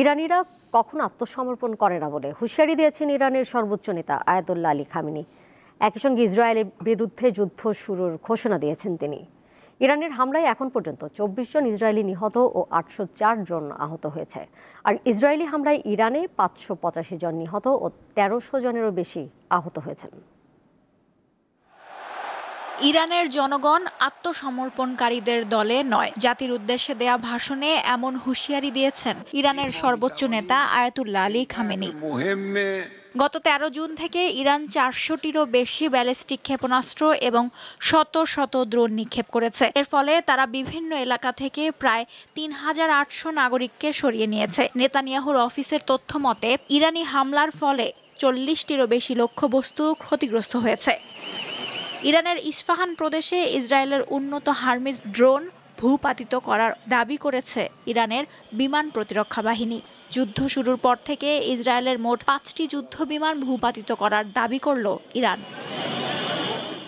ইরানিরা কখনো আত্মসমর্পণ করে না বলে হুঁশিয়ারি দিয়েছেন ইরানের সর্বোচ্চ নেতা আয়াতুল্লাহ আলী খামেনি। একই সঙ্গে ইসরায়েলের বিরুদ্ধে যুদ্ধ শুরুর ঘোষণা দিয়েছেন তিনি। ইরানের হামলায় এখন পর্যন্ত ২৪ জন ইসরায়েলি নিহত ও ৮০৪ জন আহত হয়েছে। আর ইসরায়েলি হামলায় ইরানে ৫৮৫ জন নিহত ও ১৩০০ জনেরও বেশি আহত হয়েছেন। ইরানের জনগণ আত্মসমর্পণকারীদের দলে নয়, জাতির উদ্দেশ্যে দেয়া ভাষণে এমন হুঁশিয়ারি দিয়েছেন ইরানের সর্বোচ্চ নেতা আয়াতুল্লাহ আলী খামেনি। গত ১৩ জুন থেকে ইরান ৪০০টিরও বেশি ব্যালিস্টিক ক্ষেপণাস্ত্র এবং শত শত ড্রোন নিক্ষেপ করেছে। এর ফলে তারা বিভিন্ন এলাকা থেকে প্রায় ৩৮০০ নাগরিককে সরিয়ে নিয়েছে। নেতানিয়াহুর অফিসের তথ্য মতে ইরানি হামলার ফলে ৪০টিরও বেশি লক্ষ্যবস্তু ক্ষতিগ্রস্ত হয়েছে। ইরানের ইস্পাহান প্রদেশে ইসরায়েলের উন্নত হার্মিস ড্রোন ভূপাতিত করার দাবি করেছে ইরানের বিমান প্রতিরক্ষা বাহিনী। যুদ্ধ শুরুর পর থেকে ইসরায়েলের মোট ৫টি যুদ্ধ বিমান ভূপাতিত করার দাবি করল ইরান।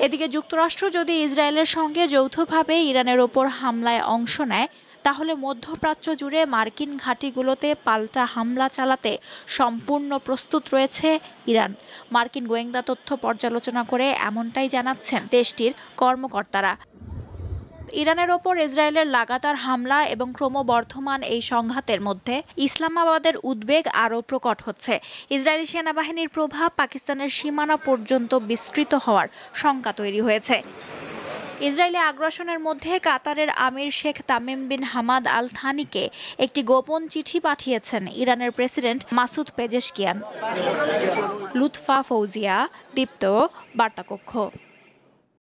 এদিকে যুক্তরাষ্ট্র যদি ইসরায়েলের সঙ্গে যৌথভাবে ইরানের ওপর হামলায় অংশ নেয়, তাহলে মধ্যপ্রাচ্য জুড়ে মার্কিন ঘাঁটিগুলোতে পাল্টা হামলা চালাতে সম্পূর্ণ প্রস্তুত রয়েছে ইরান। মার্কিন গোয়েন্দা তথ্য পর্যালোচনা করে এমনটাই জানাচ্ছেন দেশটির কর্মকর্তারা। ইরানের ওপর ইসরায়েলের লাগাতার হামলা এবং ক্রমবর্ধমান এই সংঘাতের মধ্যে ইসলামাবাদের উদ্বেগ আরও প্রকট হচ্ছে। ইসরায়েলি সেনাবাহিনীর প্রভাব পাকিস্তানের সীমানা পর্যন্ত বিস্তৃত হওয়ার শঙ্কা তৈরি হয়েছে। ইসরায়েলি আগ্রাসনের মধ্যে কাতারের আমির Sheikh Tamim bin Hamad Al থানিকে একটি গোপন চিঠি পাঠিয়েছেন ইরানের president Masoud Pezeshkian. Lutfa Fouzia, Deepto, বার্তাকক্ষ।